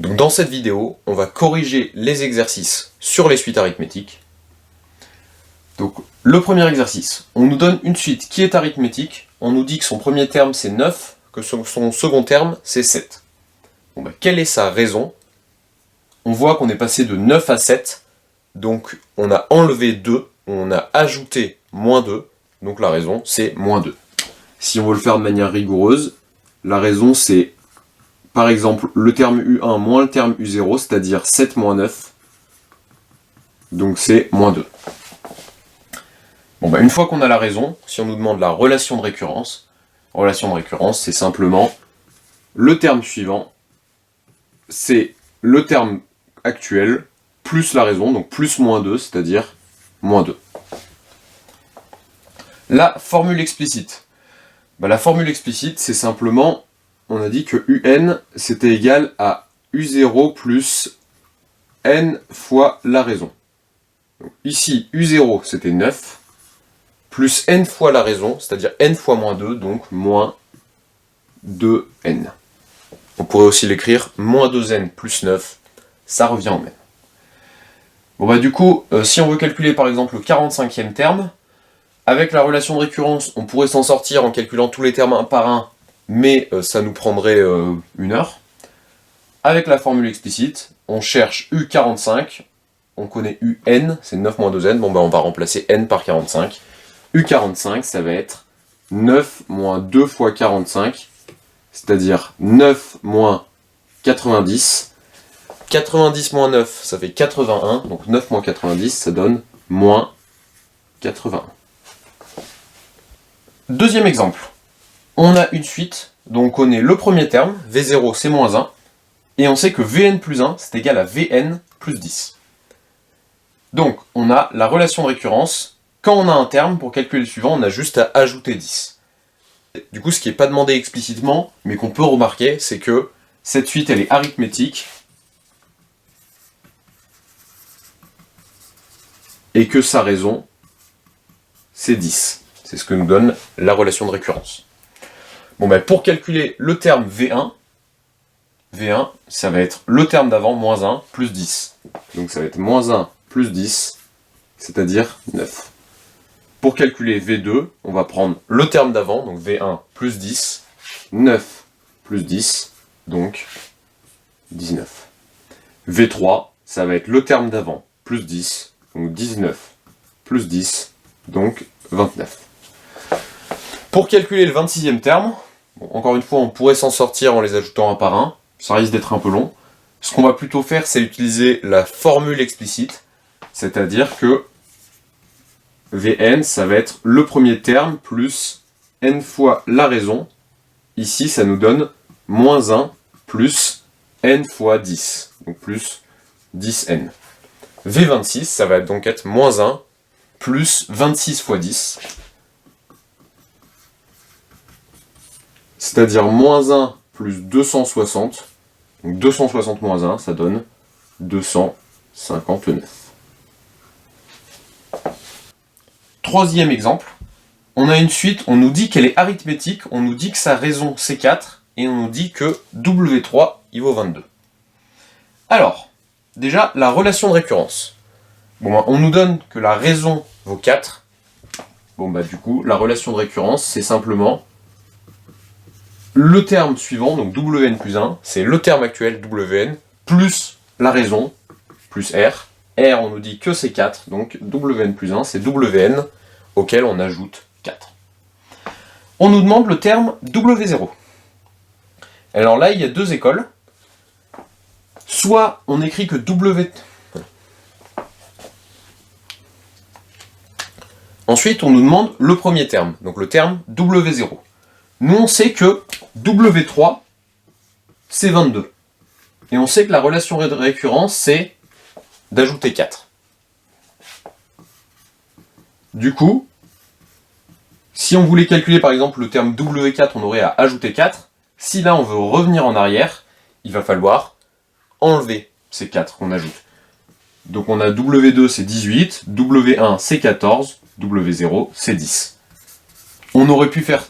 Donc dans cette vidéo, on va corriger les exercices sur les suites arithmétiques. Donc le premier exercice, on nous donne une suite qui est arithmétique, on nous dit que son premier terme c'est 9, que son second terme c'est 7. Bon, quelle est sa raison? On voit qu'on est passé de 9 à 7, donc on a enlevé 2, on a ajouté moins 2, donc la raison c'est moins 2. Si on veut le faire de manière rigoureuse, la raison c'est par exemple le terme U1 moins le terme U0, c'est-à-dire 7 moins 9, donc c'est moins 2. Bon, une fois qu'on a la raison, si on nous demande la relation de récurrence c'est simplement le terme suivant, c'est le terme actuel plus la raison, donc plus moins 2, c'est-à-dire moins 2. La formule explicite. La formule explicite, c'est simplement, on a dit que UN, c'était égal à U0 plus N fois la raison. Donc, ici, U0, c'était 9, plus N fois la raison, c'est-à-dire N fois moins 2, donc moins 2N. On pourrait aussi l'écrire moins 2N plus 9, ça revient au même. Bon du coup, si on veut calculer par exemple le 45e terme, avec la relation de récurrence, on pourrait s'en sortir en calculant tous les termes un par un, mais ça nous prendrait une heure. Avec la formule explicite, on cherche U45, on connaît UN, c'est 9 moins 2N, on va remplacer N par 45. U45, ça va être 9 moins 2 fois 45, c'est-à-dire 9 moins 90. 90 moins 9, ça fait 81, donc 9 moins 90, ça donne moins 81. Deuxième exemple, on a une suite dont on connaît le premier terme, V0 c'est moins 1, et on sait que Vn plus 1 c'est égal à Vn plus 10. Donc on a la relation de récurrence, quand on a un terme, pour calculer le suivant, on a juste à ajouter 10. Du coup, ce qui n'est pas demandé explicitement, mais qu'on peut remarquer, c'est que cette suite elle est arithmétique, et que sa raison, c'est 10. C'est ce que nous donne la relation de récurrence. Pour calculer le terme V1, ça va être le terme d'avant, moins 1, plus 10. Donc ça va être moins 1 plus 10, c'est-à-dire 9. Pour calculer V2, on va prendre le terme d'avant, donc V1 plus 10, 9 plus 10, donc 19. V3, ça va être le terme d'avant, plus 10, donc 19 plus 10, donc 29. Pour calculer le 26e terme, encore une fois, on pourrait s'en sortir en les ajoutant un par un, ça risque d'être un peu long. Ce qu'on va plutôt faire, c'est utiliser la formule explicite, c'est-à-dire que Vn, ça va être le premier terme plus n fois la raison. Ici, ça nous donne moins 1 plus n fois 10, donc plus 10n. V26, ça va donc être moins 1 plus 26 fois 10, c'est-à-dire moins 1 plus 260, donc 260 moins 1, ça donne 259. Troisième exemple, on a une suite, on nous dit qu'elle est arithmétique, on nous dit que sa raison c'est 4, et on nous dit que W3, il vaut 22. Alors, déjà, la relation de récurrence. On nous donne que la raison vaut 4. Du coup, la relation de récurrence, c'est simplement le terme suivant, donc Wn plus 1, c'est le terme actuel Wn, plus la raison, plus R. R, on nous dit que c'est 4, donc Wn plus 1, c'est Wn, auquel on ajoute 4. On nous demande le terme W0. Alors là, il y a deux écoles. Soit on écrit que Ensuite, on nous demande le premier terme, donc le terme W0. Nous, on sait que W3, c'est 22. Et on sait que la relation de récurrence, c'est d'ajouter 4. Du coup, si on voulait calculer par exemple le terme W4, on aurait à ajouter 4. Si là, on veut revenir en arrière, il va falloir enlever ces 4 qu'on ajoute. Donc on a W2, c'est 18, W1, c'est 14, W0, c'est 10. On aurait pu faire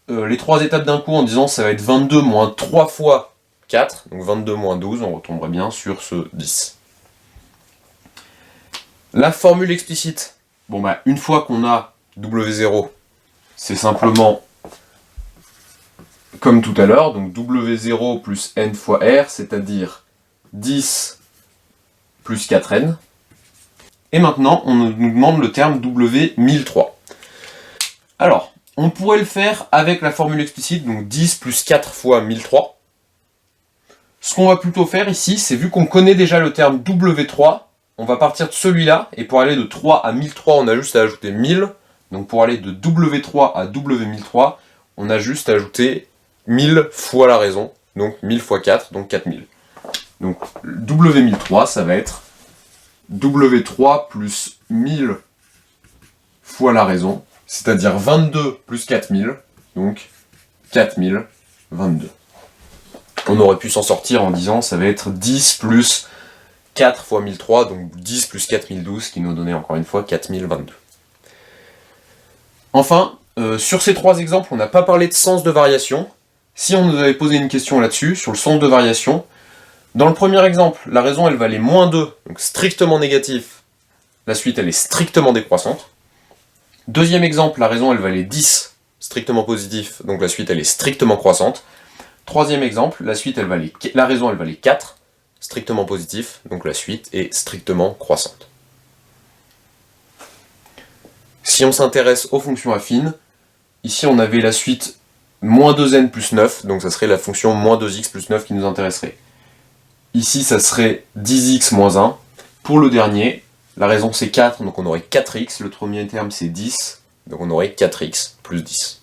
les trois étapes d'un coup en disant ça va être 22 moins 3 fois 4, donc 22 moins 12, on retomberait bien sur ce 10. La formule explicite, bon bah une fois qu'on a W0, c'est simplement comme tout à l'heure, donc W0 plus N fois R, c'est-à-dire 10 plus 4N. Et maintenant, on nous demande le terme W1003. Alors, on pourrait le faire avec la formule explicite, donc 10 plus 4 fois 1003. Ce qu'on va plutôt faire ici, c'est vu qu'on connaît déjà le terme W3, on va partir de celui-là, et pour aller de 3 à 1003, on a juste à ajouter 1000. Donc pour aller de W3 à W1003, on a juste à ajouter 1000 fois la raison, donc 1000 fois 4, donc 4000. Donc W1003, ça va être W3 plus 1000 fois la raison, c'est-à-dire 22 plus 4000, donc 4022. On aurait pu s'en sortir en disant ça va être 10 plus 4 fois 1003, donc 10 plus 4012, qui nous donnait encore une fois 4022. Enfin, sur ces trois exemples, on n'a pas parlé de sens de variation. Si on nous avait posé une question là-dessus, sur le sens de variation, dans le premier exemple, la raison elle valait moins 2, donc strictement négatif, la suite elle est strictement décroissante. Deuxième exemple, la raison elle valait 10, strictement positif, donc la suite elle est strictement croissante. Troisième exemple, la raison elle valait 4, strictement positif, donc la suite est strictement croissante. Si on s'intéresse aux fonctions affines, ici on avait la suite moins 2n plus 9, donc ça serait la fonction moins 2x plus 9 qui nous intéresserait. Ici ça serait 10x moins 1. Pour le dernier, la raison c'est 4, donc on aurait 4x, le premier terme c'est 10, donc on aurait 4x plus 10.